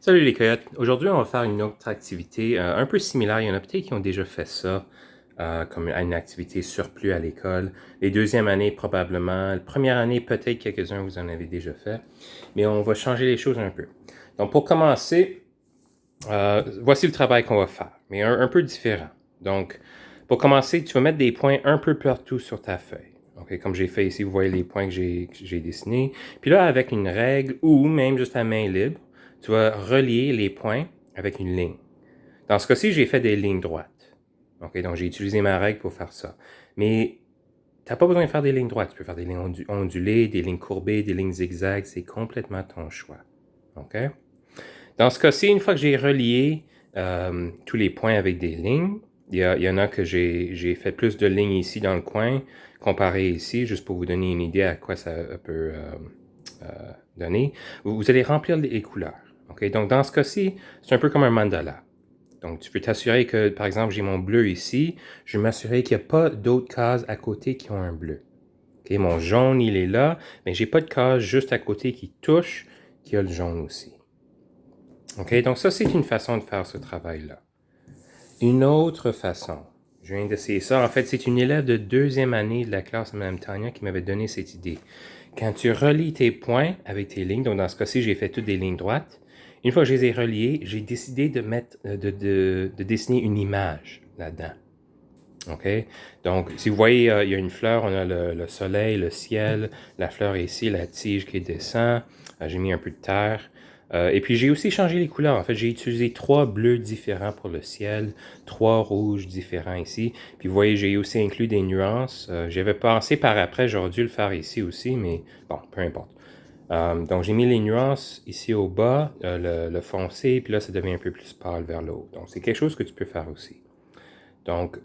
Salut les coyotes! Aujourd'hui, on va faire une autre activité un peu similaire. Il y en a peut-être qui ont déjà fait ça comme une activité surplus à l'école. Les deuxièmes années, probablement. La première année, peut-être quelques-uns vous en avez déjà fait. Mais on va changer les choses un peu. Donc, pour commencer, voici le travail qu'on va faire, mais un peu différent. Donc, pour commencer, tu vas mettre des points un peu partout sur ta feuille. Okay, comme j'ai fait ici, vous voyez les points que j'ai dessinés. Puis là, avec une règle ou même juste à main libre, tu vas relier les points avec une ligne. Dans ce cas-ci, j'ai fait des lignes droites. Okay, donc, j'ai utilisé ma règle pour faire ça. Mais tu n'as pas besoin de faire des lignes droites. Tu peux faire des lignes ondulées, des lignes courbées, des lignes zigzags. C'est complètement ton choix. Okay? Dans ce cas-ci, une fois que j'ai relié tous les points avec des lignes, il y en a que j'ai fait plus de lignes ici dans le coin, comparé ici, juste pour vous donner une idée à quoi ça peut donner. Vous allez remplir les couleurs. Okay? Donc, dans ce cas-ci, c'est un peu comme un mandala. Donc, tu peux t'assurer que, par exemple, j'ai mon bleu ici. Je vais m'assurer qu'il n'y a pas d'autres cases à côté qui ont un bleu. Okay? Mon jaune, il est là, mais j'ai pas de case juste à côté qui touche, qui a le jaune aussi. Okay? Donc, ça, c'est une façon de faire ce travail-là. Une autre façon, je viens d'essayer ça. En fait, c'est une élève de deuxième année de la classe de Mme Tania qui m'avait donné cette idée. Quand tu relis tes points avec tes lignes, donc dans ce cas-ci, j'ai fait toutes des lignes droites. Une fois que je les ai reliées, j'ai décidé de dessiner une image là-dedans. OK? Donc, si vous voyez, il y a une fleur, on a le soleil, le ciel, la fleur ici, la tige qui descend. J'ai mis un peu de terre. Et puis, j'ai aussi changé les couleurs. En fait, j'ai utilisé 3 bleus différents pour le ciel, 3 rouges différents ici. Puis, vous voyez, j'ai aussi inclus des nuances. J'avais pensé par après, j'aurais dû le faire ici aussi, mais bon, peu importe. Donc, j'ai mis les nuances ici au bas, le foncé, puis là, ça devient un peu plus pâle vers le haut. Donc, c'est quelque chose que tu peux faire aussi. Donc,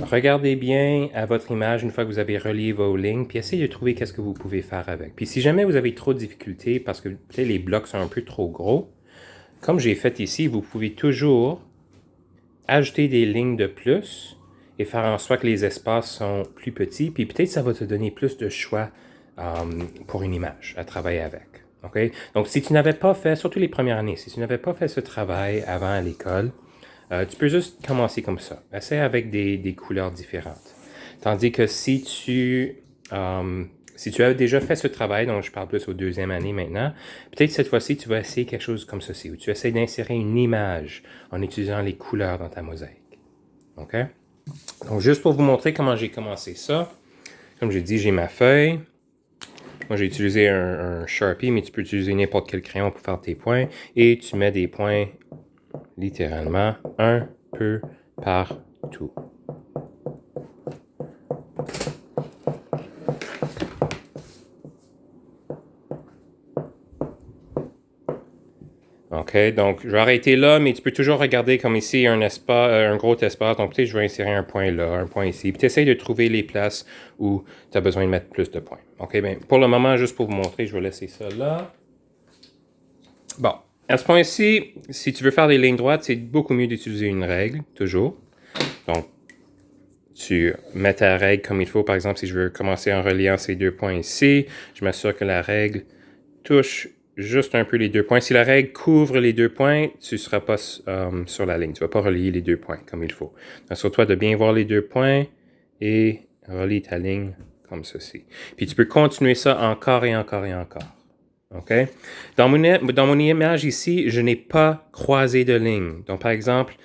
regardez bien à votre image une fois que vous avez relié vos lignes, puis essayez de trouver qu'est-ce que vous pouvez faire avec. Puis si jamais vous avez trop de difficultés parce que peut-être les blocs sont un peu trop gros, comme j'ai fait ici, vous pouvez toujours ajouter des lignes de plus et faire en sorte que les espaces sont plus petits, puis peut-être ça va te donner plus de choix pour une image à travailler avec. Okay? Donc si tu n'avais pas fait, surtout les premières années, si tu n'avais pas fait ce travail avant à l'école, tu peux juste commencer comme ça. Essaye avec des couleurs différentes. Tandis que si tu as déjà fait ce travail, donc je parle plus aux deuxième année maintenant, peut-être cette fois-ci, tu vas essayer quelque chose comme ceci, où tu essaies d'insérer une image en utilisant les couleurs dans ta mosaïque. OK? Donc, juste pour vous montrer comment j'ai commencé ça, comme j'ai dit, j'ai ma feuille. Moi, j'ai utilisé un Sharpie, mais tu peux utiliser n'importe quel crayon pour faire tes points. Et tu mets des points littéralement un peu partout. OK, donc je vais arrêter là, mais tu peux toujours regarder comme ici un espace, un gros espace. Donc peut-être je vais insérer un point là, un point ici. Puis tu essaies de trouver les places où tu as besoin de mettre plus de points. OK, bien pour le moment, juste pour vous montrer, je vais laisser ça là. Bon, à ce point-ci, si tu veux faire des lignes droites, c'est beaucoup mieux d'utiliser une règle, toujours. Donc, tu mets ta règle comme il faut. Par exemple, si je veux commencer en reliant ces 2 points ici, je m'assure que la règle touche juste un peu les 2 points. Si la règle couvre les 2 points, tu ne seras pas sur la ligne. Tu ne vas pas relier les 2 points comme il faut. Assure-toi de bien voir les 2 points et relie ta ligne comme ceci. Puis tu peux continuer ça encore et encore et encore. OK? Dans mon image ici, je n'ai pas croisé de ligne. Donc, par exemple,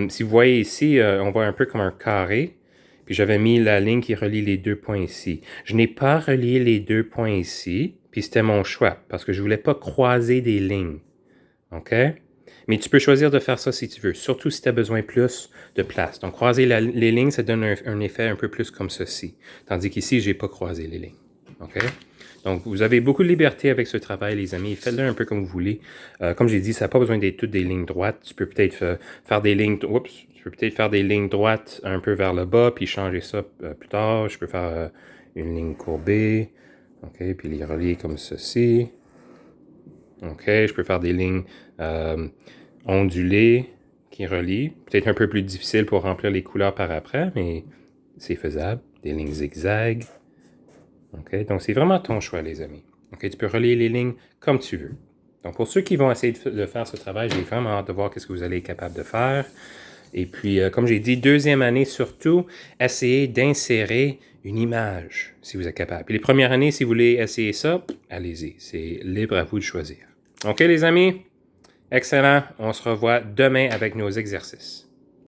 si vous voyez ici, on voit un peu comme un carré. Puis j'avais mis la ligne qui relie les 2 points ici. Je n'ai pas relié les 2 points ici, puis c'était mon choix, parce que je ne voulais pas croiser des lignes. OK? Mais tu peux choisir de faire ça si tu veux, surtout si tu as besoin plus de place. Donc, croiser les lignes, ça donne un effet un peu plus comme ceci. Tandis qu'ici, je n'ai pas croisé les lignes. OK? Donc, vous avez beaucoup de liberté avec ce travail, les amis. Faites-le un peu comme vous voulez. Comme j'ai dit, ça n'a pas besoin d'être toutes des lignes droites. Tu peux peut-être faire des lignes... Oups! Tu peux peut-être faire des lignes droites un peu vers le bas, puis changer ça plus tard. Je peux faire une ligne courbée. OK? Puis les relier comme ceci. OK? Je peux faire des lignes ondulées qui relient. Peut-être un peu plus difficile pour remplir les couleurs par après, mais c'est faisable. Des lignes zigzag. OK? Donc, c'est vraiment ton choix, les amis. OK? Tu peux relier les lignes comme tu veux. Donc, pour ceux qui vont essayer de faire ce travail, j'ai vraiment hâte de voir ce que vous allez être capable de faire. Et puis, comme j'ai dit, deuxième année surtout, essayez d'insérer une image, si vous êtes capable. Puis les premières années, si vous voulez essayer ça, allez-y. C'est libre à vous de choisir. OK, les amis? Excellent. On se revoit demain avec nos exercices.